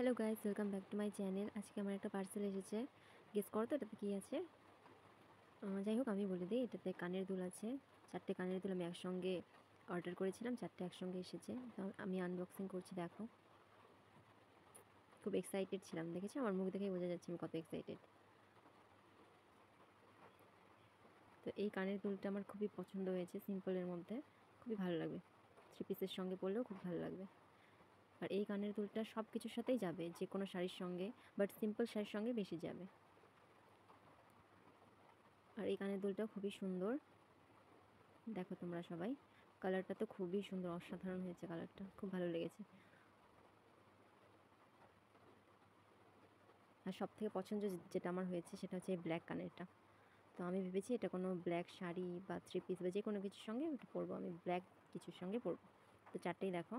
Hello guys, welcome back to my channel. আজকে আমার একটা পার্সেল এসেছে। গেস করো তো এটাতে কী আছে। যাই হোক আমি বলে দিই, এটাতে কানের দুল আছে। 4টে কানের দুল আমি একসঙ্গে অর্ডার করেছিলাম, 4টে একসঙ্গে এসেছে। তো আমি আনবক্সিং করছি, দেখো। খুব এক্সাইটেড ছিলাম, দেখেছি আমার মুখ দেখেই বোঝা যাচ্ছে আমি কত এক্সাইটেড। তো এই কানের দুলটা আমার খুবই পছন্দ হয়েছে, সিম্পলের মধ্যে খুবই ভালো লাগবে। 3 পিসের সঙ্গে পরলেও খুব ভালো লাগবে। আর এই কানের দুলটা সব কিছুর সাথেই যাবে, যে কোনো শাড়ির সঙ্গে, বাট সিম্পল শাড়ির সঙ্গে বেশি যাবে। আর এই কানের দুলটাও খুবই সুন্দর, দেখো তোমরা সবাই। কালারটা তো খুবই সুন্দর, অসাধারণ হয়েছে কালারটা, খুব ভালো লেগেছে। আর সবথেকে পছন্দ যেটা আমার হয়েছে সেটা হচ্ছে এই ব্ল্যাক কানেরটা। তো আমি ভেবেছি এটা কোনো ব্ল্যাক শাড়ি বা 3 পিস বা যে কোনো কিছুর সঙ্গে এটা পরবো, আমি ব্ল্যাক কিছুর সঙ্গে পরবো। তো 4টেই দেখো,